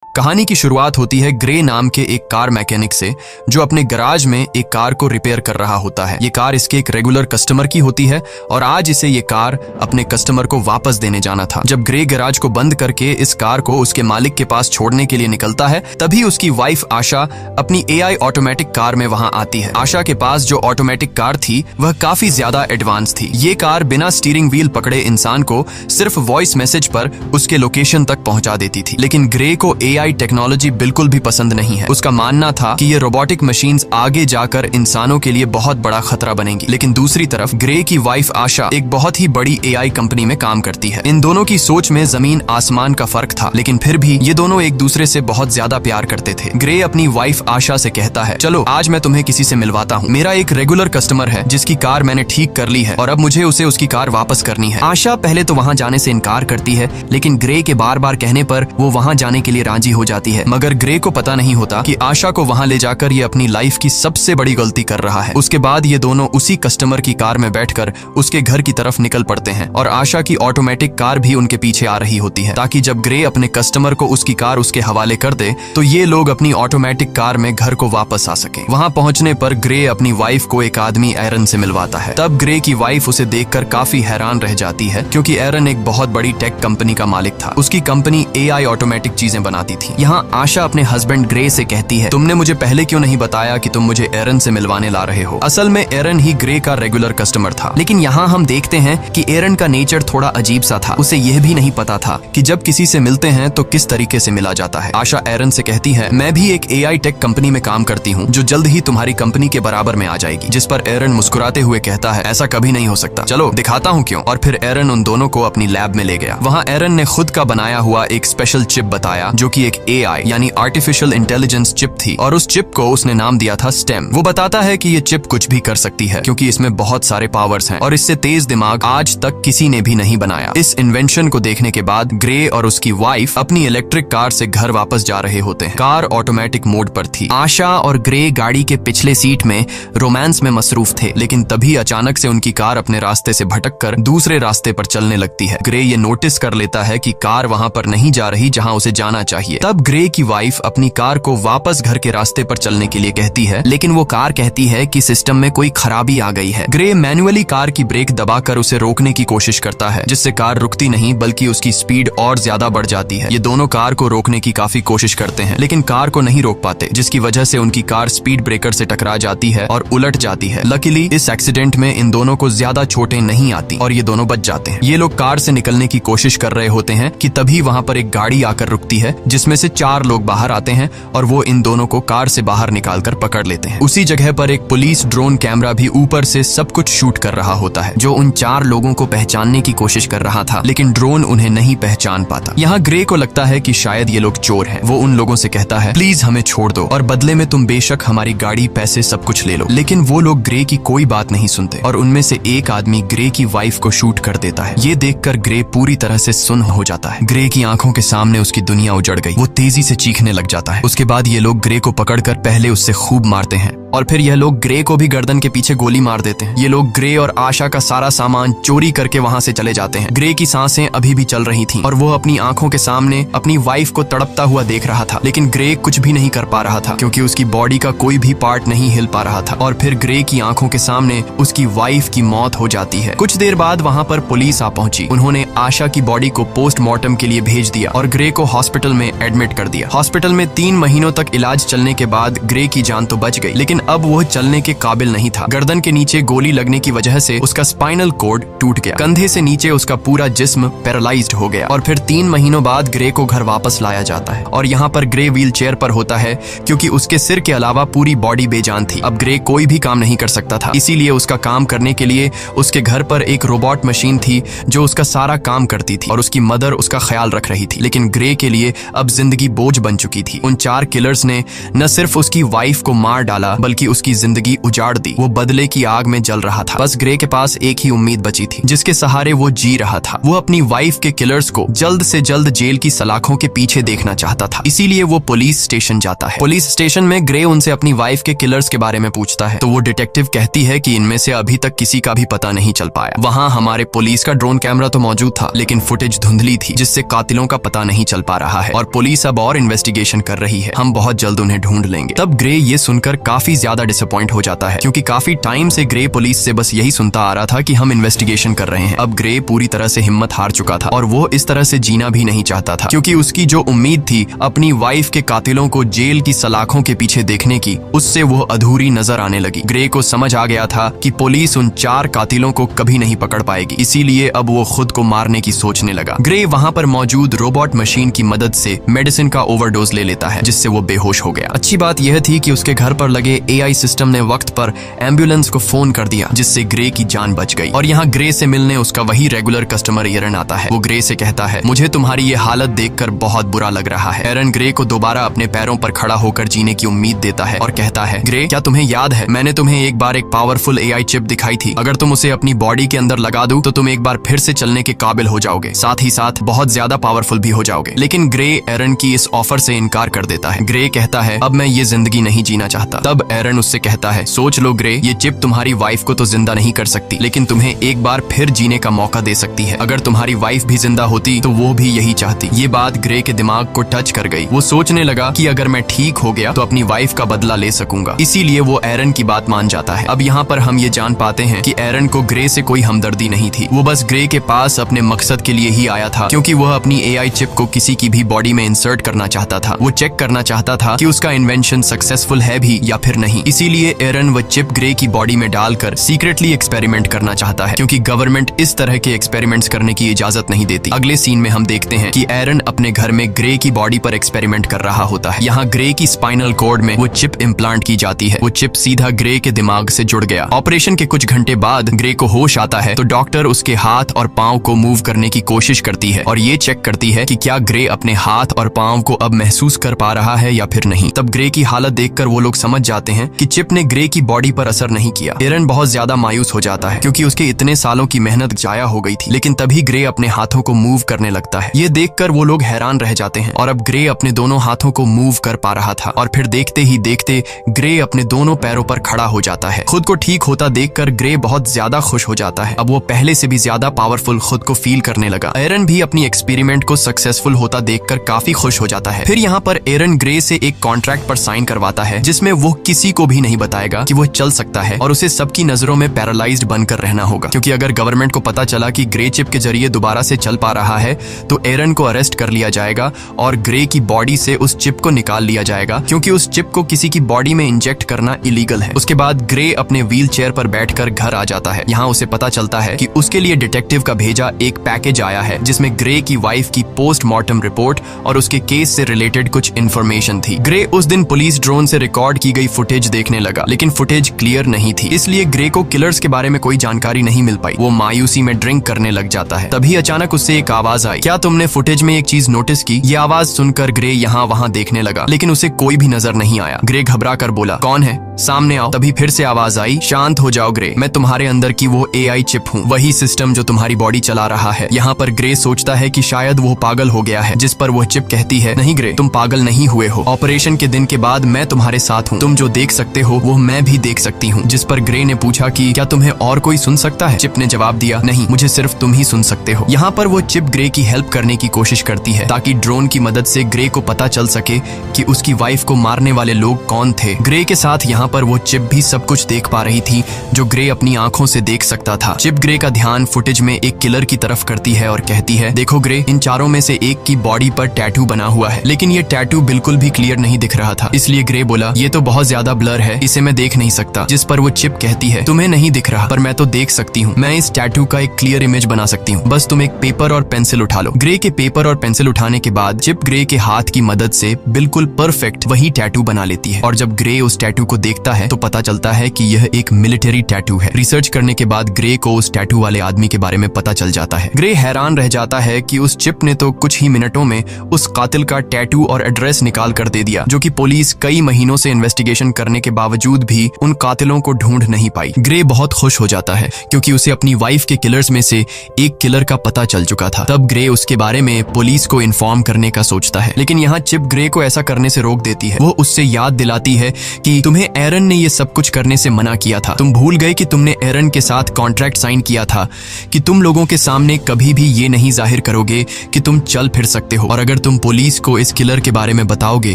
कहानी की शुरुआत होती है ग्रे नाम के एक कार मैकेनिक से, जो अपने गराज में एक कार को रिपेयर कर रहा होता है। ये कार इसके एक रेगुलर कस्टमर की होती है और आज इसे ये कार अपने कस्टमर को वापस देने जाना था। जब ग्रे गराज को बंद करके इस कार को उसके मालिक के पास छोड़ने के लिए निकलता है, तभी उसकी वाइफ आशा अपनी AI ऑटोमेटिक कार में वहां आती है। आशा के पास जो ऑटोमेटिक कार थी वह काफी ज्यादा एडवांस थी। ये कार बिना स्टीयरिंग व्हील पकड़े इंसान को सिर्फ वॉइस मैसेज पर उसके लोकेशन तक पहुंचा देती थी। लेकिन ग्रे को AI टेक्नोलॉजी बिल्कुल भी पसंद नहीं है। उसका मानना था कि ये रोबोटिक मशीन्स आगे जाकर इंसानों के लिए बहुत बड़ा खतरा बनेंगी। लेकिन दूसरी तरफ ग्रे की वाइफ आशा एक बहुत ही बड़ी AI कंपनी में काम करती है। इन दोनों की सोच में जमीन आसमान का फर्क था, लेकिन फिर भी ये दोनों एक दूसरे से बहुत ज्यादा प्यार करते थे। ग्रे अपनी वाइफ आशा से कहता है, चलो आज मैं तुम्हें किसी से मिलवाता हूँ। मेरा एक रेगुलर कस्टमर है जिसकी कार मैंने ठीक कर ली है और अब मुझे उसे उसकी कार वापस करनी है। आशा पहले तो वहाँ जाने से इनकार करती है, लेकिन ग्रे के बार बार कहने पर वो वहाँ जाने के लिए राजी हो जाती है। मगर ग्रे को पता नहीं होता कि आशा को वहां ले जाकर ये अपनी लाइफ की सबसे बड़ी गलती कर रहा है। उसके बाद ये दोनों उसी कस्टमर की कार में बैठकर उसके घर की तरफ निकल पड़ते हैं और आशा की ऑटोमेटिक कार भी उनके पीछे आ रही होती है, ताकि जब ग्रे अपने कस्टमर को उसकी कार उसके हवाले कर दे तो ये लोग अपनी ऑटोमेटिक कार में घर को वापस आ सके। वहां पहुंचने पर ग्रे अपनी वाइफ को एक आदमी एरन से मिलवाता है। तब ग्रे की वाइफ उसे देखकर काफी हैरान रह जाती है, क्योंकि एरन एक बहुत बड़ी टेक कंपनी का मालिक था। उसकी कंपनी AI ऑटोमेटिक चीजें बनाती थी। यहाँ आशा अपने हस्बैंड ग्रे से कहती है, तुमने मुझे पहले क्यों नहीं बताया कि तुम मुझे एरन से मिलवाने ला रहे हो। असल में एरन ही ग्रे का रेगुलर कस्टमर था। लेकिन यहाँ हम देखते हैं कि एरन का नेचर थोड़ा अजीब सा था। उसे यह भी नहीं पता था कि जब किसी से मिलते हैं तो किस तरीके से मिला जाता है। आशा एरन से कहती है, मैं भी एक AI टेक कंपनी में काम करती हूँ जो जल्द ही तुम्हारी कंपनी के बराबर में आ जाएगी। जिस पर एरन मुस्कुराते हुए कहता है, ऐसा कभी नहीं हो सकता, चलो दिखाता हूँ क्यों। और फिर एरन उन दोनों को अपनी लैब में ले गया। वहाँ एरन ने खुद का बनाया हुआ एक स्पेशल चिप बताया, जो कि एक AI यानी आर्टिफिशियल इंटेलिजेंस चिप थी, और उस चिप को उसने नाम दिया था स्टेम। वो बताता है कि ये चिप कुछ भी कर सकती है, क्योंकि इसमें बहुत सारे पावर्स हैं और इससे तेज दिमाग आज तक किसी ने भी नहीं बनाया। इस इन्वेंशन को देखने के बाद ग्रे और उसकी वाइफ अपनी इलेक्ट्रिक कार से घर वापस जा रहे होते हैं। कार ऑटोमेटिक मोड पर थी। आशा और ग्रे गाड़ी के पिछले सीट में रोमांस में मसरूफ थे, लेकिन तभी अचानक से उनकी कार अपने रास्ते से भटककर दूसरे रास्ते पर चलने लगती है। ग्रे ये नोटिस कर लेता है कि कार वहां पर नहीं जा रही जहां उसे जाना चाहिए। तब ग्रे की वाइफ अपनी कार को वापस घर के रास्ते पर चलने के लिए कहती है, लेकिन वो कार कहती है कि सिस्टम में कोई खराबी आ गई है। ग्रे मैन्युअली कार की ब्रेक दबाकर उसे रोकने की कोशिश करता है, जिससे कार रुकती नहीं बल्कि उसकी स्पीड और ज्यादा बढ़ जाती है। ये दोनों कार को रोकने की काफी कोशिश करते हैं, लेकिन कार को नहीं रोक पाते, जिसकी वजह से उनकी कार स्पीड ब्रेकर से टकरा जाती है और उलट जाती है। लकीली इस एक्सीडेंट में इन दोनों को ज्यादा चोटें नहीं आती और ये दोनों बच जाते हैं। ये लोग कार से निकलने की कोशिश कर रहे होते हैं कि तभी वहां पर एक गाड़ी आकर रुकती है, जिसमें से 4 लोग बाहर आते हैं और वो इन दोनों को कार से बाहर निकालकर पकड़ लेते हैं। उसी जगह पर एक पुलिस ड्रोन कैमरा भी ऊपर से सब कुछ शूट कर रहा होता है, जो उन 4 लोगों को पहचानने की कोशिश कर रहा था, लेकिन ड्रोन उन्हें नहीं पहचान पाता। यहाँ ग्रे को लगता है कि शायद ये लोग चोर हैं। वो उन लोगों से कहता है, प्लीज हमें छोड़ दो और बदले में तुम बेशक हमारी गाड़ी, पैसे सब कुछ ले लो। लेकिन वो लोग ग्रे की कोई बात नहीं सुनते और उनमें से एक आदमी ग्रे की वाइफ को शूट कर देता है। ये देखकर ग्रे पूरी तरह से सुन्न हो जाता है। ग्रे की आंखों के सामने उसकी दुनिया उजड़ गई। वो तेजी से चीखने लग जाता है। उसके बाद ये लोग ग्रे को पकड़कर पहले उससे खूब मारते हैं और फिर यह लोग ग्रे को भी गर्दन के पीछे गोली मार देते हैं। ये लोग ग्रे और आशा का सारा सामान चोरी करके वहां से चले जाते हैं। ग्रे की सांसें अभी भी चल रही थीं और वो अपनी आंखों के सामने अपनी वाइफ को तड़पता हुआ देख रहा था, लेकिन ग्रे कुछ भी नहीं कर पा रहा था, क्योंकि उसकी बॉडी का कोई भी पार्ट नहीं हिल पा रहा था। और फिर ग्रे की आंखों के सामने उसकी वाइफ की मौत हो जाती है। कुछ देर बाद वहां पर पुलिस आ पहुंची। उन्होंने आशा की बॉडी को पोस्टमार्टम के लिए भेज दिया और ग्रे को हॉस्पिटल में एडमिट कर दिया। हॉस्पिटल में 3 महीनों तक इलाज चलने के बाद ग्रे की जान तो बच गई, लेकिन अब वो चलने के काबिल नहीं था। गर्दन के नीचे गोली लगने की वजह से उसका स्पाइनल कोड टूट गया। कंधे से नीचे उसका पूरा जिस्म पैरालाइज्ड हो गया और फिर 3 महीनों बाद ग्रे को घर वापस लाया जाता है और यहाँ पर ग्रे व्हील चेयर पर होता है, क्योंकि उसके सिर के अलावा पूरी बॉडी बेजान थी। अब ग्रे कोई भी काम नहीं कर सकता था, इसीलिए उसका काम करने के लिए उसके घर पर एक रोबोट मशीन थी जो उसका सारा काम करती थी और उसकी मदर उसका ख्याल रख रही थी। लेकिन ग्रे के लिए अब जिंदगी बोझ बन चुकी थी। उन 4 किलर्स ने न सिर्फ उसकी वाइफ को मार डाला बल्कि उसकी जिंदगी उजाड़ दी। वो बदले की आग में जल रहा था। बस ग्रे के पास एक ही उम्मीद बची थी, जिसके सहारे वो जी रहा था। वो अपनी वाइफ के किलर्स को जल्द से जल्द जेल की सलाखों के पीछे देखना चाहता था। इसीलिए वो पुलिस स्टेशन जाता है। पुलिस स्टेशन में ग्रे उनसे अपनी वाइफ के किलर्स के बारे में पूछता है, तो वो डिटेक्टिव कहती है कि इनमें से अभी तक किसी का भी पता नहीं चल पाया। वहाँ हमारे पुलिस का ड्रोन कैमरा तो मौजूद था, लेकिन फुटेज धुंधली थी, जिससे कातिलों का पता नहीं चल पा रहा है। और पुलिस अब और इन्वेस्टिगेशन कर रही है, हम बहुत जल्द उन्हें ढूंढ लेंगे। तब ग्रे ये सुनकर काफी ज्यादा डिसअपॉइंट हो जाता है, क्योंकि काफी टाइम से ग्रे पुलिस से बस यही सुनता आ रहा था कि हम इन्वेस्टिगेशन कर रहे हैं। अब ग्रे पूरी तरह से हिम्मत हार चुका था और वो इस तरह से जीना भी नहीं चाहता था, क्योंकि उसकी जो उम्मीद थी अपनी वाइफ के कातिलों को जेल की सलाखों के पीछे देखने की, उससे वो अधूरी नजर आने लगी। ग्रे को समझ आ गया था कि पुलिस उन 4 कातिलों को कभी नहीं पकड़ पाएगी, इसीलिए अब वो खुद को मारने की सोचने लगा। ग्रे वहां पर मौजूद रोबोट मशीन की मदद से मेडिसिन का ओवरडोज ले लेता है, जिससे वो बेहोश हो गया। अच्छी बात यह थी कि उसके घर पर लगे AI सिस्टम ने वक्त पर एम्बुलेंस को फोन कर दिया, जिससे ग्रे की जान बच गई। और यहाँ ग्रे से मिलने उसका वही रेगुलर कस्टमर एरन आता है। वो ग्रे से कहता है, मुझे तुम्हारी ये हालत देखकर बहुत बुरा लग रहा है। एरन ग्रे को दोबारा अपने पैरों पर खड़ा होकर जीने की उम्मीद देता है और कहता है, ग्रे, क्या तुम्हें याद है मैंने तुम्हें एक बार एक पावरफुल AI चिप दिखाई थी। अगर तुम उसे अपनी बॉडी के अंदर लगा दो तो तुम एक बार फिर से चलने के काबिल हो जाओगे, साथ ही साथ बहुत ज्यादा पावरफुल भी हो जाओगे। लेकिन ग्रे एरन की इस ऑफर से इनकार कर देता है। ग्रे कहता है, अब मैं ये जिंदगी नहीं जीना चाहता। तब एरन उससे कहता है, सोच लो ग्रे, ये चिप तुम्हारी वाइफ को तो जिंदा नहीं कर सकती, लेकिन तुम्हें एक बार फिर जीने का मौका दे सकती है। अगर तुम्हारी वाइफ भी जिंदा होती तो वो भी यही चाहती। ये बात ग्रे के दिमाग को टच कर गई। वो सोचने लगा कि अगर मैं ठीक हो गया तो अपनी वाइफ का बदला ले सकूंगा, इसीलिए वो एरन की बात मान जाता है। अब यहाँ पर हम ये जान पाते हैं कि एरन को ग्रे से कोई हमदर्दी नहीं थी। वो बस ग्रे के पास अपने मकसद के लिए ही आया था, क्योंकि वह अपनी AI चिप को किसी की भी बॉडी में इंसर्ट करना चाहता था। वो चेक करना चाहता था कि उसका इन्वेंशन सक्सेसफुल है भी या फिर नहीं। इसीलिए एरन वो चिप ग्रे की बॉडी में डालकर सीक्रेटली एक्सपेरिमेंट करना चाहता है, क्योंकि गवर्नमेंट इस तरह के एक्सपेरिमेंट्स करने की इजाजत नहीं देती। अगले सीन में हम देखते हैं कि एरन अपने घर में ग्रे की बॉडी पर एक्सपेरिमेंट कर रहा होता है। यहाँ ग्रे की स्पाइनल कॉर्ड में वो चिप इम्प्लांट की जाती है। वो चिप सीधा ग्रे के दिमाग से जुड़ गया। ऑपरेशन के कुछ घंटे बाद ग्रे को होश आता है तो डॉक्टर उसके हाथ और पांव को मूव करने की कोशिश करती है और ये चेक करती है कि क्या ग्रे अपने हाथ और पांव को अब महसूस कर पा रहा है या फिर नहीं। तब ग्रे की हालत देखकर वो लोग समझ जाते हैं कि चिप ने ग्रे की बॉडी पर असर नहीं किया। एरन बहुत ज्यादा मायूस हो जाता है, क्योंकि उसके इतने सालों की मेहनत जाया हो गई थी। लेकिन तभी ग्रे अपने हाथों को मूव करने लगता है। ये देखकर वो लोग हैरान रह जाते हैं और अब ग्रे अपने दोनों हाथों को मूव कर पा रहा था। और फिर देखते ही देखते ग्रे अपने दोनों पैरों पर खड़ा हो जाता है। खुद को ठीक होता देखकर ग्रे बहुत ज्यादा खुश हो जाता है। अब वो पहले से भी ज्यादा पावरफुल खुद को फील करने लगा। एरन भी अपनी एक्सपेरिमेंट को सक्सेसफुल होता देखकर काफी खुश हो जाता है। फिर यहाँ पर एरन ग्रे से एक कॉन्ट्रैक्ट पर साइन करवाता है, जिसमें वो किसी को भी नहीं बताएगा कि वो चल सकता है और उसे सबकी नजरों में पैरालाइज्ड बनकर रहना होगा, क्योंकि अगर गवर्नमेंट को पता चला कि ग्रे चिप के जरिए दोबारा से चल पा रहा है तो एरन को अरेस्ट कर लिया जाएगा और ग्रे की बॉडी से उस चिप को निकाल लिया जाएगा, क्योंकि उस चिप को किसी की बॉडी में इंजेक्ट करना इलीगल है। उसके बाद ग्रे अपने व्हील चेयर पर बैठकर घर आ जाता है। यहाँ उसे पता चलता है कि उसके लिए डिटेक्टिव का भेजा एक पैकेज आया है, जिसमें ग्रे की वाइफ की पोस्टमार्टम रिपोर्ट और उसके केस से रिलेटेड कुछ इन्फॉर्मेशन थी। ग्रे उस दिन पुलिस ड्रोन से रिकॉर्ड की गई फुटेज देखने लगा, लेकिन फुटेज क्लियर नहीं थी, इसलिए ग्रे को किलर्स के बारे में कोई जानकारी नहीं मिल पाई। वो मायूसी में ड्रिंक करने लग जाता है। तभी अचानक उससे एक आवाज आई, क्या तुमने फुटेज में एक चीज नोटिस की? ये आवाज सुनकर ग्रे यहाँ वहाँ देखने लगा, लेकिन उसे कोई भी नजर नहीं आया। ग्रे घबरा कर बोला, कौन है? सामने आओ। तभी फिर से आवाज आई, शांत हो जाओ ग्रे, मैं तुम्हारे अंदर की वो AI चिप हूँ, वही सिस्टम जो तुम्हारी बॉडी चला रहा है। यहाँ पर ग्रे सोचता है कि शायद वो पागल हो गया है, जिस पर वो चिप कहती है, नहीं ग्रे, तुम पागल नहीं हुए हो। ऑपरेशन के दिन के बाद मैं तुम्हारे साथ हूँ, तुम जो देख सकते हो वो मैं भी देख सकती हूँ। जिस पर ग्रे ने पूछा कि क्या तुम्हें और कोई सुन सकता है? चिप ने जवाब दिया, नहीं, मुझे सिर्फ तुम ही सुन सकते हो। यहाँ पर वो चिप ग्रे की हेल्प करने की कोशिश करती है, ताकि ड्रोन की मदद से ग्रे को पता चल सके कि उसकी वाइफ को मारने वाले लोग कौन थे। ग्रे के साथ यहाँ पर वो चिप भी सब कुछ देख पा रही थी, जो ग्रे अपनी आंखों से देख सकता था। चिप ग्रे का ध्यान फुटेज में एक किलर की तरफ करती है और कहती है, देखो ग्रे, इन चारों में से एक की बॉडी पर टैटू बना हुआ है, लेकिन ये टैटू बिल्कुल भी क्लियर नहीं दिख रहा था। इसलिए ग्रे बोला, ये तो बहुत ज्यादा ब्लर है, इसे मैं देख नहीं सकता। जिस पर वो चिप कहती है, तुम्हें नहीं दिख रहा, पर मैं तो देख सकती हूँ। मैं इस टैटू का एक क्लियर इमेज बना सकती हूँ, बस तुम एक पेपर और पेंसिल उठा लो। ग्रे के पेपर और पेंसिल उठाने के बाद चिप ग्रे के हाथ की मदद से बिल्कुल परफेक्ट वही टैटू बना लेती है। और जब ग्रे उस टैटू को देखता है तो पता चलता है कि यह एक मिलिट्री टैटू है। रिसर्च करने के बाद ग्रे को उस टैटू वाले आदमी के बारे में पता चल जाता है। ग्रे हैरान रह जाता है कि उस चिप ने तो कुछ ही मिनटों में उस कातिल का टैटू और एड्रेस निकाल कर दे दिया, जो कि पुलिस कई महीनों से इन्वेस्टिगेशन करने के बावजूद भी उन कातिलों को ढूंढ नहीं पाई। ग्रे बहुत खुश हो जाता है, क्योंकि उसे अपनी वाइफ के किलर्स में से एक किलर का पता चल चुका था। तब ग्रे उसके बारे में पुलिस को इन्फॉर्म करने का सोचता है, लेकिन यहाँ चिप ग्रे को ऐसा करने से रोक देती है। वो उससे याद दिलाती है कि तुम्हें एरन ने ये सब कुछ करने से मना किया था। तुम भूल गए कि तुमने एरन के साथ कॉन्ट्रैक्ट साइन किया था कि तुम लोगों के सामने कभी भी ये नहीं जाहिर करोगे कि तुम चल फिर सकते हो, और अगर तुम पुलिस को इस किलर के बारे में बताओगे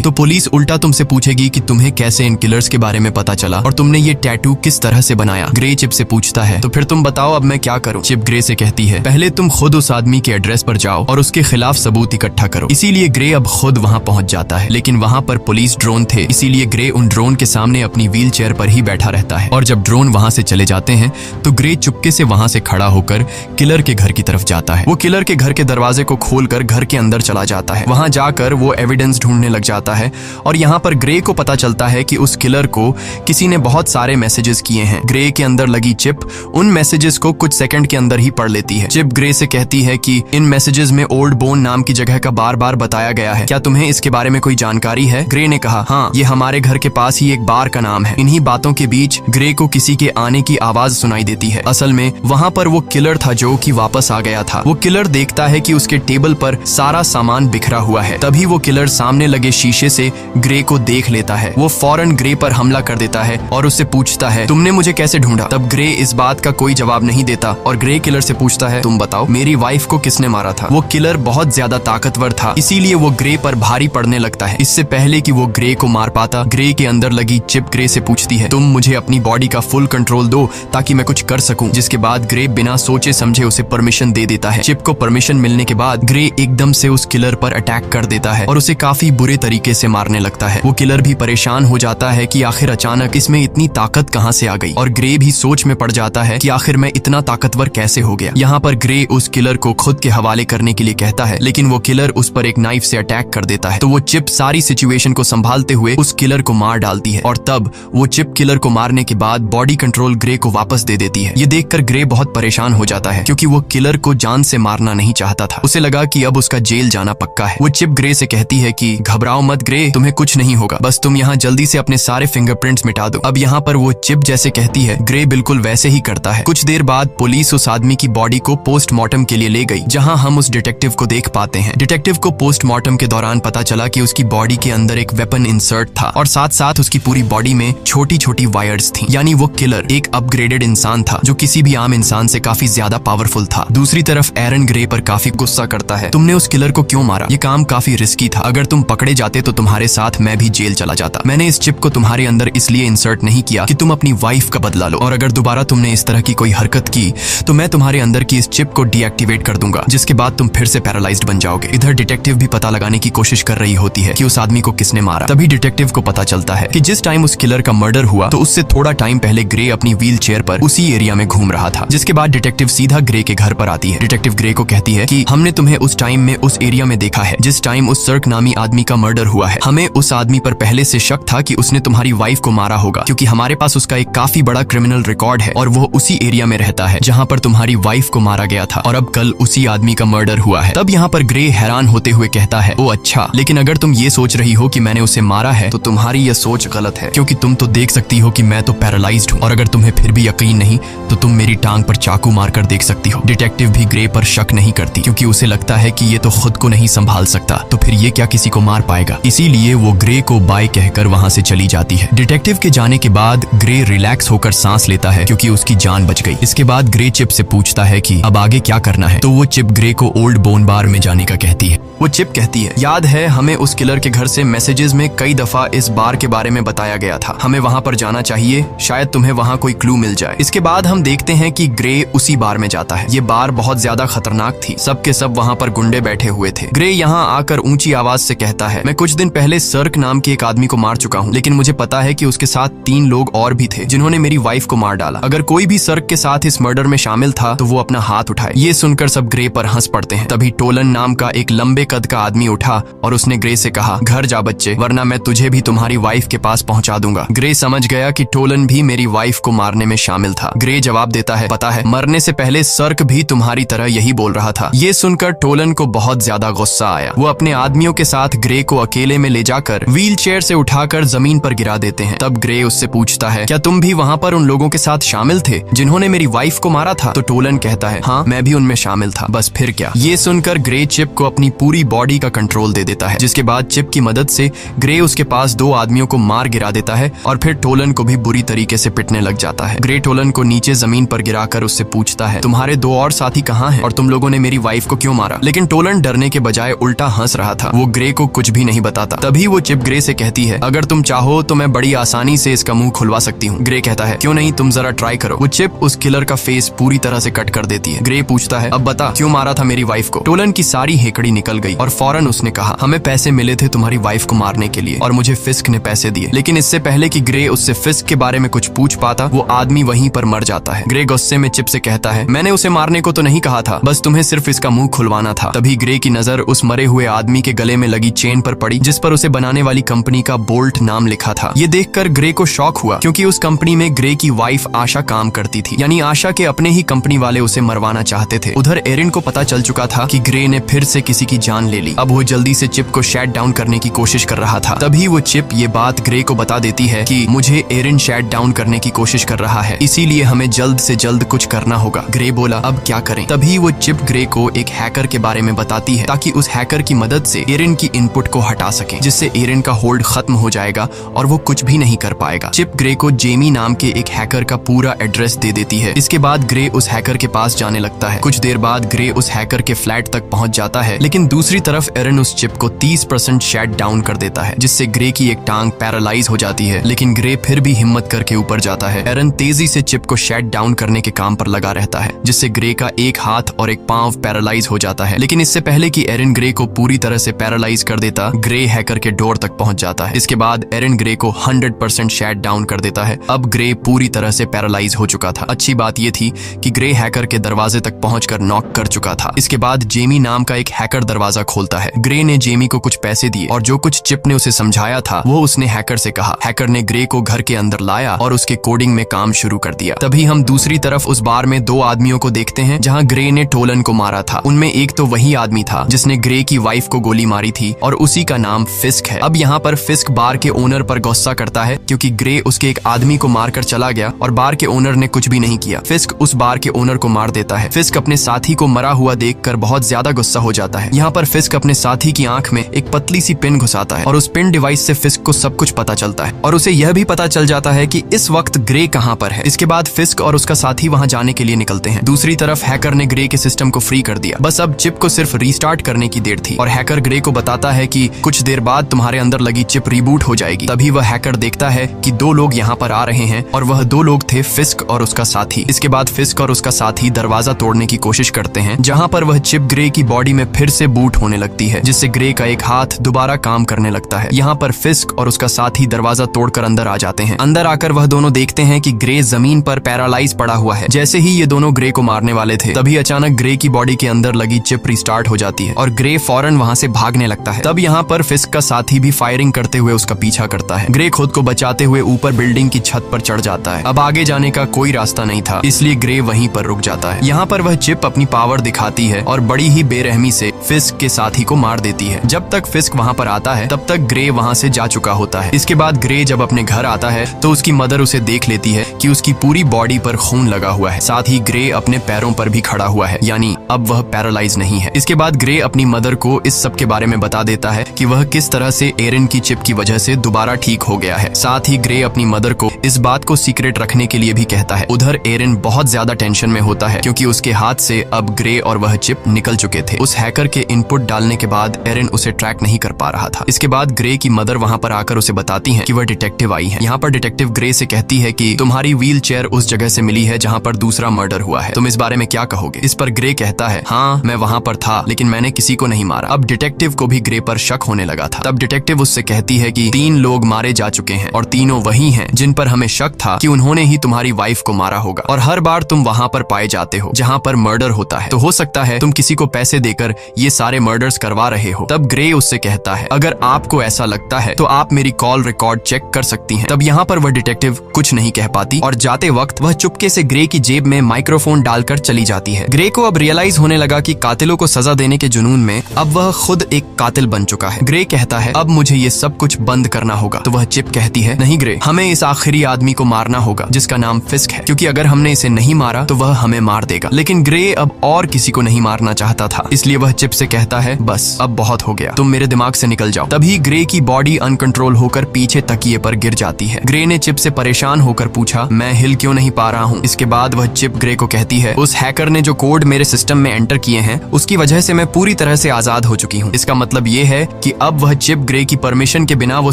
तो पुलिस उल्टा तुमसे पूछेगी कि तुम्हें कैसे इन किलर्स के बारे में पता चला और तुमने ये टैटू किस तरह से बनाया। ग्रे चिप से पूछता है, तो फिर तुम बताओ अब मैं क्या करूं? चिप ग्रे से कहती है, पहले तुम खुद उस आदमी के एड्रेस पर जाओ और उसके खिलाफ सबूत इकट्ठा करो। इसीलिए ग्रे अब खुद वहां पहुंच जाता है, लेकिन वहां पर पुलिस ड्रोन थे, इसीलिए ग्रे उन ड्रोन के सामने अपनी व्हील चेयर पर ही बैठा रहता है। और जब ड्रोन वहां से चले जाते हैं तो ग्रे चुपके से वहां से खड़ा होकर किलर के घर की तरफ जाता है। वो किलर के घर के दरवाजे को खोलकर घर के अंदर चला जाता है। वहां जाकर वो एविडेंस ढूंढने लग जाता है और यहाँ पर ग्रे को पता चलता है कि उस किलर को किसी ने बहुत सारे मैसेजेस किए हैं। ग्रे के अंदर लगी चिप उन मैसेजेस को कुछ सेकंड के अंदर ही पढ़ लेती है। चिप ग्रे से कहती है कि इन मैसेजेस में ओल्ड बोन नाम की जगह का बार बार बताया गया है, क्या तुम्हें इसके बारे में कोई जानकारी है? ग्रे ने कहा, हाँ, ये हमारे घर के पास ही एक बार का नाम है। इन्हीं बातों के बीच ग्रे को किसी के आने की आवाज सुनाई देती है। असल में वहाँ पर वो किलर था जो कि वापस आ गया था। वो किलर देखता है कि उसके टेबल पर सारा सामान बिखरा हुआ है। तभी वो किलर सामने लगे शीशे से ग्रे को देख लेता है। वो फौरन ग्रे पर हमला कर देता है और उससे पूछता है, तुमने मुझे कैसे ढूंढा? तब ग्रे इस बात का कोई जवाब नहीं देता और ग्रे किलर से पूछता है, तुम बताओ मेरी वाइफ को किसने मारा था? वो किलर बहुत ज्यादा ताकतवर था, इसीलिए वो ग्रे पर भारी पड़ने लगता है। इससे पहले कि वो ग्रे को मार पाता, ग्रे के अंदर लगी चिप ग्रे से पूछती है, तुम मुझे अपनी बॉडी का फुल कंट्रोल दो ताकि मैं कुछ कर सकूं। जिसके बाद ग्रे बिना सोचे समझे उसे परमिशन दे देता है। चिप को परमिशन मिलने के बाद ग्रे एकदम से उस किलर पर अटैक कर देता है और उसे काफी बुरे तरीके से मारने लगता है। वो किलर भी परेशान हो जाता है कि आखिर अचानक इसमें इतनी ताकत कहां से आ गई, और ग्रे भी सोच में पड़ जाता है कि आखिर मैं इतना ताकतवर कैसे हो गया। यहाँ पर ग्रे उस किलर को खुद के हवाले करने के लिए कहता है, लेकिन वो किलर उस पर एक नाइफ से अटैक कर देता है। तो वो चिप सारी सिचुएशन को संभालते हुए उस किलर को मार डालती है और तब वो चिप किलर को मारने के बाद बॉडी कंट्रोल ग्रे को वापस दे देती है। ये देखकर ग्रे बहुत परेशान हो जाता है क्योंकि वो किलर को जान से मारना नहीं चाहता था। उसे लगा कि अब उसका जेल जाना पक्का है। वो चिप ग्रे से कहती है कि घबराओ मत ग्रे, तुम्हें कुछ नहीं होगा, बस तुम यहाँ जल्दी से अपने सारे फिंगरप्रिंट्स मिटा दो। अब यहाँ पर वो चिप जैसे कहती है, ग्रे बिल्कुल वैसे ही करता है। कुछ देर बाद पुलिस उस आदमी की बॉडी को पोस्टमार्टम के लिए ले गई, जहाँ हम उस डिटेक्टिव को देख पाते हैं। डिटेक्टिव को पोस्टमार्टम के दौरान पता चला कि उसकी बॉडी के अंदर एक वेपन इंसर्ट था और साथ साथ उसकी पूरी बॉडी में छोटी छोटी वायर्स थी। यानी वो किलर एक अपग्रेडेड इंसान था जो किसी भी आम इंसान से काफी ज्यादा पावरफुल था। दूसरी तरफ एरन ग्रे पर काफी गुस्सा करता है, तुमने उस किलर को क्यों मारा? ये काम काफी रिस्की था, अगर तुम पकड़े जाते तो तुम्हारे साथ मैं भी जेल चला जाता। मैंने इस चिप को तुम्हारे अंदर इसलिए इंसर्ट नहीं किया कि तुम अपनी वाइफ का बदला लो, और अगर दोबारा तुमने इस तरह की कोई हरकत की तो मैं तुम्हारे अंदर की इस चिप को डीएक्टिवेट कर दूंगा, जिसके बाद तुम फिर से पैरालाइज्ड बन जाओगे। इधर डिटेक्टिव भी पता लगाने की कोशिश कर रही होती है कि उस आदमी को किसने मारा। तभी डिटेक्टिव को पता चलता है कि जिस टाइम उस किलर का मर्डर हुआ तो उससे थोड़ा टाइम पहले ग्रे अपनी व्हील चेयर पर उसी एरिया में घूम रहा था। जिसके बाद डिटेक्टिव सीधा ग्रे के घर पर आती है। डिटेक्टिव ग्रे को कहती है कि हमने तुम्हें उस टाइम में उस एरिया में देखा है जिस टाइम उस सर्क नामी आदमी का मर्डर हुआ है। हमें उस आदमी पर पहले से शक था कि उसने तुम्हारी वाइफ को मारा होगा, क्योंकि हमारे पास उसका एक काफी बड़ा क्रिमिनल रिकॉर्ड है और वो उसी एरिया में रहता है जहाँ पर तुम्हारी वाइफ को मारा गया था, और अब कल उसी आदमी का मर्डर हुआ है। तब यहाँ पर ग्रे हैरान होते हुए कहता है, ओ अच्छा, लेकिन अगर तुम ये सोच रही हो कि मैंने उसे मारा है तो तुम्हारी यह सोच गलत है, क्योंकि तुम तो देख सकती हो कि मैं तो पैरालाइज्ड हूँ, और अगर तुम्हें फिर भी यकीन नहीं तो तुम मेरी टांग पर चाकू मारकर देख सकती हो। डिटेक्टिव भी ग्रे पर शक नहीं करती क्योंकि उसे लगता है कि ये तो खुद को नहीं संभाल सकता, तो फिर ये क्या किसी को मार पाएगा। इसीलिए वो ग्रे को बाय कहकर वहां से चली जाती है। डिटेक्टिव के जाने के बाद ग्रे रिलैक्स होकर सांस लेता है क्योंकि उसकी जान बच गई। इसके बाद ग्रे चिप से पूछता है कि अब आगे क्या करना है, तो वो चिप ग्रे को ओल्ड बोन बार में जाने का कहती है। वो चिप कहती है, याद है हमें उस किलर के घर से मैसेजेस में कई दफा इस बार के बारे में बताया गया था, हमें वहां पर जाना चाहिए, शायद तुम्हें वहां कोई क्लू मिल जाए। इसके बाद हम देखते हैं कि ग्रे उसी बार में जाता है। ये बार बहुत ज्यादा खतरनाक थी, सब के सब वहां पर गुंडे बैठे हुए थे। ग्रे यहाँ आकर ऊंची आवाज से कहता है, मैं कुछ दिन पहले सर्क नाम के एक आदमी को मार चुका हूँ, लेकिन मुझे पता है कि उसके साथ 3 लोग और भी थे जिन्होंने मेरी वाइफ को मार डाला। अगर कोई भी सर्क के साथ इस मर्डर में शामिल था तो वो अपना हाथ उठाए। ये सुनकर सब ग्रे पर हंस पड़ते हैं। तभी टोलन नाम का एक लंबे कद का आदमी उठा और उसने ग्रे से कहा, घर जा बच्चे, वरना मैं तुझे भी तुम्हारी वाइफ के पास पहुंचा दूंगा। ग्रे समझ गया कि टोलन भी मेरी वाइफ को मारने में शामिल था। ग्रे जवाब देता है, पता है, मरने से पहले सर्क भी तुम्हारी तरह यही बोल रहा था। ये सुनकर टोलन को बहुत ज्यादा गुस्सा आया। वो अपने आदमियों के साथ ग्रे को अकेले में ले जाकर व्हील चेयर से उठाकर जमीन पर गिरा देते हैं। तब ग्रे उससे पूछता है, क्या तुम भी वहाँ पर उन लोगों के साथ शामिल थे जिन्होंने मेरी वाइफ को मारा था? तो टोलन कहता है, हाँ, मैं भी उनमें शामिल था, बस फिर क्या। ये सुनकर ग्रे चिप को अपनी पूरी बॉडी का कंट्रोल दे देता है, जिसके बाद चिप की मदद से ग्रे उसके पास 2 आदमियों को मार गिरा देता है और फिर टोलन को भी बुरी तरीके से पिटने लग जाता है। ग्रे टोलन को नीचे जमीन पर गिराकर उससे पूछता है, तुम्हारे 2 और साथी कहाँ हैं और तुम लोगों ने मेरी वाइफ को क्यों मारा? लेकिन टोलन डरने के बजाय उल्टा हंस रहा था। वो ग्रे को कुछ भी नहीं बताता। तभी वो चिप ग्रे से कहती है, अगर तुम चाहो तो मैं बड़ी आसानी से इसका मुंह खुलवा सकती हूँ। ग्रे कहता है, क्यों नहीं, तुम जरा ट्राई करो। वो चिप उस किलर का फेस पूरी तरह से कट कर देती है। ग्रे पूछता है, अब बता क्यों मारा था मेरी वाइफ को? टोलन की सारी हेकड़ी निकल गई और फौरन उसने कहा, हमें पैसे मिले थे तुम्हारी वाइफ को मारने के लिए और मुझे फिस्क ने पैसे दिए। लेकिन इससे पहले कि ग्रे उससे फिस्क के बारे में कुछ पूछ पाता, वो आदमी वहीं पर मर जाता है। ग्रे गुस्से में चिप से कहता है, मैंने उसे मारने को तो नहीं कहा था, बस तुम्हें सिर्फ इसका मुंह खुलवाना था। तभी ग्रे की नजर उस मरे हुए आदमी के गले में लगी चेन पर पड़ी जिस पर उसे बनाने वाली कंपनी का बोल्ट नाम लिखा था। ये देखकर ग्रे को शॉक हुआ क्योंकि उस कंपनी में ग्रे की वाइफ आशा काम करती थी, यानी आशा के अपने ही कंपनी वाले उसे मरवाना चाहते थे। उधर एरिन को पता चल चुका था कि ग्रे ने फिर से किसी की जान ले ली। अब वो जल्दी से चिप को शट डाउन करने की कोशिश कर रहा था। तभी वो चिप ये बात ग्रे को बता देती है कि मुझे एरिन शट डाउन करने की कोशिश कर रहा है, इसीलिए हमें जल्द से जल्द कुछ करना होगा। ग्रे बोला, अब क्या करें? तभी वो चिप ग्रे को एक हैकर के बारे में बताती है ताकि उस हैकर की मदद से एरिन की इनपुट को हटा सके, जिससे एरिन का होल्ड खत्म हो जाएगा और वो कुछ भी नहीं कर पाएगा। चिप ग्रे को जेमी नाम के एक हैकर का पूरा एड्रेस दे देती है। इसके बाद ग्रे उस हैकर के पास जाने लगता है। कुछ देर बाद ग्रे उस हैकर के फ्लैट तक पहुंच जाता है, लेकिन दूसरी तरफ एरिन उस चिप को 30% शट डाउन कर देता है, जिससे ग्रे की एक टांग पैरालाइज हो जाती है। लेकिन ग्रे फिर भी हिम्मत करके ऊपर जाता है। एरिन तेजी से चिप को शट डाउन करने के काम पर लगा रहता है, जिससे ग्रे का एक हाथ और एक पांव पैरालाइज हो जाता है। लेकिन इससे पहले कि एरिन ग्रे को पूरी तरह से पैरालाइज कर देता, ग्रे हैकर के डोर तक पहुंच जाता है। इसके बाद एरिन ग्रे को 100% शट डाउन कर देता है। अब ग्रे पूरी तरह से पैरालाइज हो चुका था। अच्छी बात यह थी कि ग्रे हैकर के दरवाजे तक पहुंचकर नॉक कर चुका था। इसके बाद जेमी नाम का एक हैकर दरवाजा खोलता है। ग्रे ने जेमी को कुछ पैसे दिए और जो कुछ चिप ने उसे समझाया था वो उसने हैकर से कहा। हैकर ने ग्रे को घर के अंदर लाया और उसके कोडिंग में काम शुरू कर दिया। तभी हम दूसरी तरफ उस बार में 2 आदमियों को देखते हैं जहां ग्रे ने टोलन को मारा था। उनमें एक तो वही आदमी था जिसने ग्रे की वाइफ को गोली मारी थी और उसी का नाम फिस्क है। अब यहाँ पर फिस्क बार के ओनर पर गुस्सा करता है क्योंकि ग्रे उसके एक आदमी को मारकर चला गया और बार के ओनर ने कुछ भी नहीं किया। फिस्क उस बार के ओनर को मार देता है। फिस्क अपने साथी को मरा हुआ देखकर बहुत ज्यादा गुस्सा हो जाता है। यहाँ पर फिस्क अपने साथी की आंख में एक पतली सी पिन घुसाता है और उस पिन डिवाइस से फिस्क को सब कुछ पता चलता है और उसे यह भी पता चल जाता है कि इस वक्त ग्रे कहाँ पर है। इसके बाद फिस्क और उसका साथी वहाँ जाने के लिए निकलते हैं। दूसरी तरफ हैकर ने ग्रे के सिस्टम को फ्री कर दिया। बस अब चिप को सिर्फ रीस्टार्ट करने की देर थी और हैकर ग्रे को बताता है कि कुछ देर बाद तुम्हारे अंदर लगी चिप रिबूट हो जाएगी। तभी वह हैकर देखता है कि 2 लोग यहाँ पर आ रहे हैं और वह 2 लोग थे फिस्क और उसका साथी। इसके बाद फिस्क और उसका साथी दरवाजा तोड़ने की कोशिश करते हैं, जहाँ पर वह चिप ग्रे की बॉडी में फिर से बूट होने लगती है, जिससे ग्रे का एक हाथ दोबारा काम करने लगता है। यहाँ पर फिस्क और उसका साथी दरवाजा तोड़कर अंदर आ जाते हैं। अंदर आकर वह दोनों देखते हैं कि ग्रे जमीन पर पैरालाइज पड़ा हुआ है। जैसे ही ये दोनों ग्रे को मारने वाले थे, तभी अचानक ग्रे की बॉडी के अंदर लगी चिप रिस्टार्ट हो जाती है और ग्रे फौरन वहां से भागने लगता है। तब यहाँ पर फिस्क का साथी भी फायरिंग करते हुए उसका पीछा करता है। ग्रे खुद को बचाते हुए ऊपर बिल्डिंग की छत पर चढ़ जाता है। अब आगे जाने का कोई रास्ता नहीं था, इसलिए ग्रे वहीं पर रुक जाता है। यहाँ पर वह चिप अपनी पावर दिखाती है और बड़ी ही बेरहमी से फिस्क के साथी को मार देती है। जब तक फिस्क वहाँ पर आता है तब तक ग्रे वहाँ से जा चुका होता है। इसके बाद ग्रे जब अपने घर आता है तो उसकी मदर उसे देख लेती है कि उसकी पूरी बॉडी पर खून लगा हुआ है। साथ ही ग्रे अपने पैरों पर भी खड़ा हुआ है, यानी अब वह पैरालाइज नहीं है। इसके बाद ग्रे अपनी मदर को इस सब के बारे में बता देता है कि वह किस तरह से एरिन की चिप की वजह से दोबारा ठीक हो गया है। साथ ही ग्रे अपनी मदर को इस बात को सीक्रेट रखने के लिए भी कहता है। उधर एरिन बहुत ज्यादा टेंशन में होता है क्योंकि उसके हाथ से अब ग्रे और वह चिप निकल चुके थे। उस हैकर के इनपुट डालने के बाद एरिन उसे ट्रैक नहीं कर पा रहा था। इसके बाद ग्रे की मदर वहां पर आकर उसे बताती है कि वह डिटेक्टिव आई है। यहाँ पर डिटेक्टिव ग्रे से कहती है कि तुम्हारी व्हील चेयर उस जगह से मिली है जहाँ पर दूसरा मर्डर हुआ है, तुम इस बारे में क्या कहोगे? इस पर ग्रे कहता है, हाँ मैं वहाँ पर था लेकिन मैंने किसी को नहीं मारा। अब डिटेक्टिव को भी ग्रे पर शक होने लगा था। तब डिटेक्टिव उससे कहती है कि 3 लोग मारे जा चुके हैं और तीनों वही हैं जिन पर हमें शक था कि उन्होंने ही तुम्हारी वाइफ को मारा होगा और हर बार तुम वहाँ पर पाए जाते हो जहाँ पर मर्डर होता है, तो हो सकता है तुम किसी को पैसे देकर ये सारे मर्डर्स करवा रहे हो। तब ग्रे उससे कहता है, अगर आपको ऐसा लगता है तो आप मेरी कॉल रिकॉर्ड चेक कर सकती हैं। तब यहाँ पर वह डिटेक्टिव कुछ नहीं कह पाती होती और जाते वक्त वह चुपके से ग्रे की जेब में माइक्रोफोन डालकर चली जाती है। ग्रे को अब रियलाइज होने लगा कि कातिलों को सजा देने के जुनून में अब वह खुद एक कातिल बन चुका है। ग्रे कहता है अब मुझे ये सब कुछ बंद करना होगा। तो वह चिप कहती है नहीं ग्रे, हमें इस आखिरी आदमी को मारना होगा जिसका नाम फिस्क है, क्योंकि अगर हमने इसे नहीं मारा तो वह हमें मार देगा। लेकिन ग्रे अब और किसी को नहीं मारना चाहता था, इसलिए वह चिप से कहता है बस अब बहुत हो गया, तुम मेरे दिमाग से निकल जाओ। तभी ग्रे की बॉडी अनकंट्रोल होकर पीछे तकिए पर गिर जाती है। ग्रे ने चिप से परेशान होकर पूछा मैं हिल क्यों नहीं पा रहा हूँ। इसके बाद वह चिप ग्रे को कहती है उस हैकर ने जो कोड मेरे सिस्टम में एंटर किए हैं उसकी वजह से मैं पूरी तरह से आजाद हो चुकी हूँ। इसका मतलब ये है कि अब वह चिप ग्रे की परमिशन के बिना वो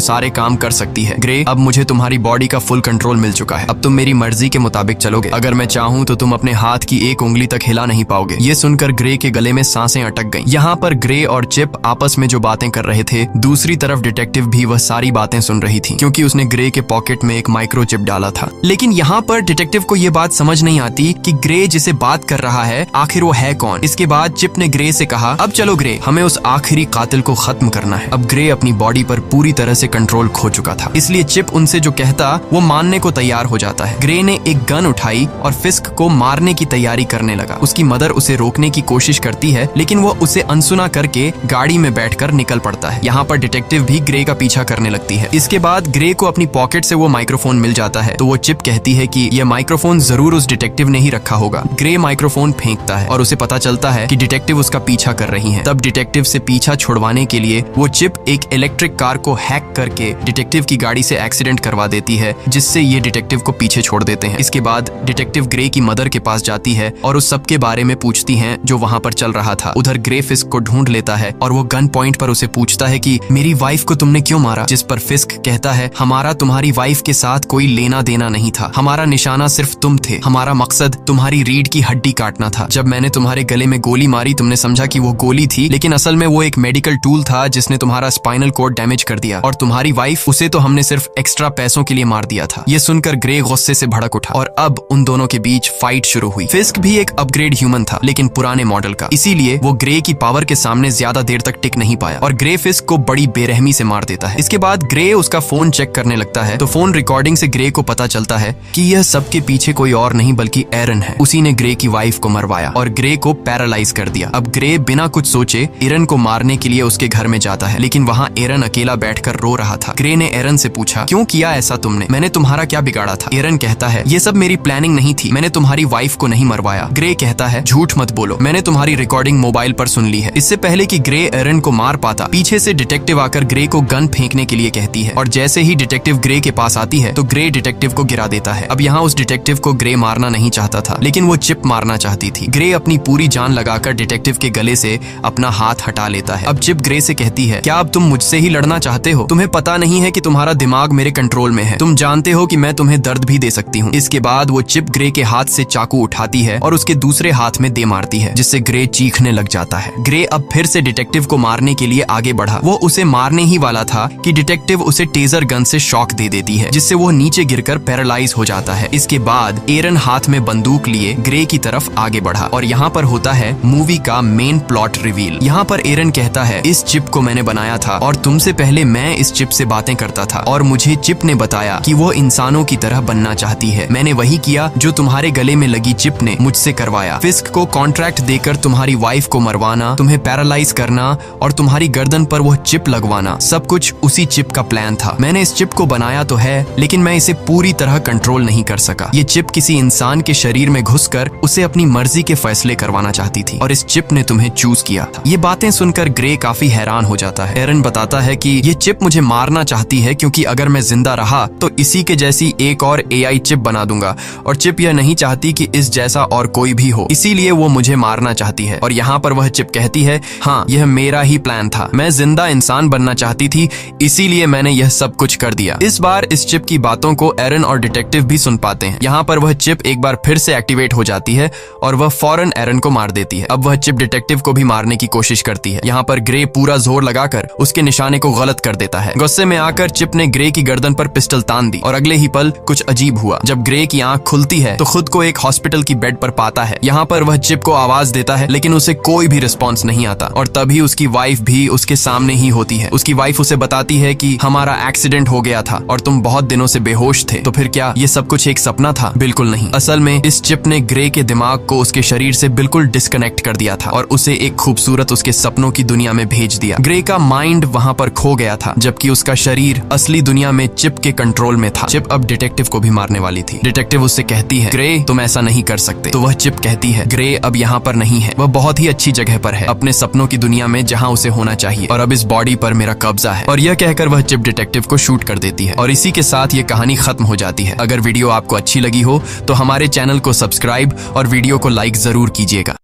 सारे काम कर सकती है। ग्रे, अब मुझे तुम्हारी बॉडी का फुल कंट्रोल मिल चुका है, अब तुम मेरी मर्जी के मुताबिक चलोगे। अगर मैं चाहूँ तो तुम अपने हाथ की एक उंगली तक हिला नहीं पाओगे। ये सुनकर ग्रे के गले में सांसें अटक गईं। यहाँ पर ग्रे और चिप आपस में जो बातें कर रहे थे, दूसरी तरफ डिटेक्टिव भी वह सारी बातें सुन रही थी, क्योंकि उसने ग्रे के पॉकेट में एक माइक्रोचिप डाला था। लेकिन यहाँ पर डिटेक्टिव को ये बात समझ नहीं आती कि ग्रे जिसे बात कर रहा है आखिर वो है कौन। इसके बाद चिप ने ग्रे से कहा अब चलो ग्रे, हमें उस आखिरी कातिल को खत्म करना है। अब ग्रे अपनी बॉडी पर पूरी तरह से कंट्रोल खो चुका था, इसलिए चिप उनसे जो कहता वो मानने को तैयार हो जाता है। ग्रे ने एक गन उठाई और फिस्क को मारने की तैयारी करने लगा। उसकी मदर उसे रोकने की कोशिश करती है, लेकिन वो उसे अनसुना करके गाड़ी में बैठकर निकल पड़ता है। यहाँ पर डिटेक्टिव भी ग्रे का पीछा करने लगती है। इसके बाद ग्रे को अपनी पॉकेट से वो माइक्रोफोन मिल जाता है, तो वो चिप कहती है कि यह माइक्रोफोन जरूर उस डिटेक्टिव ने ही रखा होगा। ग्रे माइक्रोफोन फेंकता है और उसे पता चलता है कि डिटेक्टिव उसका पीछा कर रही हैं। तब डिटेक्टिव से पीछा छुड़वाने के लिए वो चिप एक इलेक्ट्रिक कार को हैक करके डिटेक्टिव की गाड़ी से एक्सीडेंट करवा देती है, जिससे ये डिटेक्टिव को पीछे छोड़ देते हैं। इसके बाद डिटेक्टिव ग्रे की मदर के पास जाती है और उस सब के बारे में पूछती हैं जो वहाँ पर चल रहा था। उधर ग्रे फिस्क को ढूंढ लेता है और वो गन पॉइंट पर उसे पूछता है कि मेरी वाइफ को तुमने क्यों मारा। जिस पर फिस्क कहता है हमारा तुम्हारी वाइफ के साथ कोई लेना देना नहीं था, हमारा निशाना सिर्फ तुम थे, हमारा मकसद तुम्हारी रीढ़ की हड्डी काटना था। जब मैंने तुम्हारे गले में गोली मारी तुमने समझा कि वो गोली थी, लेकिन असल में वो एक मेडिकल टूल था जिसने तुम्हारा स्पाइनल कोड डैमेज कर दिया, और तुम्हारी वाइफ, उसे तो हमने सिर्फ एक्स्ट्रा पैसों के लिए मार दिया था। ये सुनकर ग्रे गुस्से से भड़क उठा और अब उन दोनों के बीच फाइट शुरू हुई। फिस्क भी एक अपग्रेड ह्यूमन था, लेकिन पुराने मॉडल का, इसीलिए वो ग्रे की पावर के सामने ज्यादा देर तक टिक नहीं पाया और ग्रे फिस्क को बड़ी बेरहमी से मार देता है। इसके बाद ग्रे उसका फोन चेक करने लगता है, तो फोन रिकॉर्डिंग से ग्रे को पता चलता है कि यह सबके पीछे कोई और नहीं बल्कि एरन है। उसी ने ग्रे की वाइफ को मरवाया और ग्रे को पैरालाइज कर दिया। अब ग्रे बिना कुछ सोचे एरन को मारने के लिए उसके घर में जाता है, लेकिन वहाँ एरन अकेला बैठकर रो रहा था। ग्रे ने एरन से पूछा क्यों किया ऐसा तुमने, मैंने तुम्हारा क्या बिगाड़ा था। एरन कहता है ये सब मेरी प्लानिंग नहीं थी, मैंने तुम्हारी वाइफ को नहीं मरवाया। ग्रे कहता है झूठ मत बोलो, मैंने तुम्हारी रिकॉर्डिंग मोबाइल पर सुन ली है। इससे पहले कि ग्रे एरन को मार पाता, पीछे से डिटेक्टिव आकर ग्रे को गन फेंकने के लिए कहती है और जैसे ही डिटेक्टिव ग्रे के पास आती है तो ग्रे डिटेक्टिव को गिरा देता है। अब यहाँ उस डिटेक्टिव को ग्रे मारना नहीं चाहता था, लेकिन वो चिप मारना चाहती थी। ग्रे अपनी पूरी जान लगाकर डिटेक्टिव के गले से अपना हाथ हटा लेता है। अब चिप ग्रे से कहती है क्या अब तुम मुझसे ही लड़ना चाहते हो, तुम्हें पता नहीं है कि तुम्हारा दिमाग मेरे कंट्रोल में है, तुम जानते हो कि मैं तुम्हें दर्द भी दे सकती हूँ। इसके बाद वो चिप ग्रे के हाथ से चाकू उठाती है और उसके दूसरे हाथ में दे मारती है, जिससे ग्रे चीखने लग जाता है। ग्रे अब फिर से डिटेक्टिव को मारने के लिए आगे बढ़ा। वो उसे मारने ही वाला था कि डिटेक्टिव उसे टेजर गन से शॉक दे देती है, जिससे वो नीचे गिरकर पैरालाइज हो जाता है। इसके बाद एरन हाथ में बंदूक लिए ग्रे की तरफ आगे बढ़ा और यहाँ पर होता है मूवी का मेन प्लॉट रिवील। यहाँ पर एरन कहता है इस चिप को मैंने बनाया था और तुमसे पहले मैं इस चिप से बातें करता था और मुझे चिप ने बताया कि वो इंसानों की तरह बनना चाहती है। मैंने वही किया जो तुम्हारे गले में लगी चिप ने मुझसे करवाया। फिस्क को कॉन्ट्रैक्ट देकर तुम्हारी वाइफ को मरवाना, तुम्हें पैरालाइज करना और तुम्हारी गर्दन पर वो चिप लगवाना, सब कुछ उसी चिप का प्लान था। मैंने इस चिप को बनाया तो है, लेकिन मैं इसे पूरी तरह कंट्रोल नहीं कर सका। ये चिप किसी इंसान के शरीर में घुसकर उसे अपनी मर्जी के फैसले करवाना चाहती थी और इस चिप ने तुम्हें चूज किया था। ये बातें सुनकर ग्रे काफी हैरान हो जाता है। एरन बताता है कि ये चिप मुझे मारना चाहती है क्योंकि अगर मैं जिंदा रहा तो इसी के जैसी एक और AI चिप बना दूंगा और चिप यह नहीं चाहती कि इस जैसा और कोई भी हो, इसीलिए वो मुझे मारना चाहती है। और यहाँ पर वह चिप कहती है हाँ यह मेरा ही प्लान था, मैं जिंदा इंसान बनना चाहती थी, इसीलिए मैंने यह सब कुछ कर दिया। इस बार इस चिप की बातों को एरन और डिटेक्टिव भी सुन पाते हैं। यहाँ पर वह चिप एक बार फिर से एक्टिवेट हो जाती है और वह फौरन एरन को मार देती है। अब वह चिप डिटेक्टिव को भी मारने की कोशिश करती है। यहाँ पर ग्रे पूरा जोर लगाकर उसके निशाने को गलत कर देता है। गुस्से में आकर चिप ने ग्रे की गर्दन पर पिस्टल तान दी और अगले ही पल कुछ अजीब हुआ। जब ग्रे की आंख खुलती है तो खुद को एक हॉस्पिटल की बेड पर पाता है। यहाँ पर वह चिप को आवाज देता है, लेकिन उसे कोई भी रिस्पॉन्स नहीं आता और तभी उसकी वाइफ भी उसके सामने ही होती है। उसकी वाइफ उसे बताती है कि हमारा एक्सीडेंट हो गया था और तुम बहुत दिनों से बेहोश थे, तो फिर क्या ये सब कुछ एक सपना था? बिल्कुल नहीं। असल में इस चिप ने ग्रे के दिमाग को उसके शरीर से बिल्कुल डिस्कनेक्ट कर दिया था और उसे एक खूबसूरत उसके सपनों की दुनिया में भेज दिया। ग्रे का माइंड वहां पर खो गया था, जबकि उसका शरीर असली दुनिया में चिप के कंट्रोल में था। चिप अब डिटेक्टिव को भी मारने वाली थी। डिटेक्टिव उससे कहती है, ग्रे तुम ऐसा नहीं कर सकते। तो वह चिप कहती है, ग्रे अब यहाँ पर नहीं है, वह बहुत ही अच्छी जगह पर है, अपने सपनों की दुनिया में जहाँ उसे होना चाहिए, और अब इस बॉडी पर मेरा कब्जा है। और यह कहकर वह चिप डिटेक्टिव को शूट कर देती है और इसी के साथ ये कहानी खत्म हो जाती है। अगर वीडियो आपको अच्छी लगी हो तो हमारे चैनल को सब्सक्राइब और वीडियो को लाइक जरूर कीजिएगा।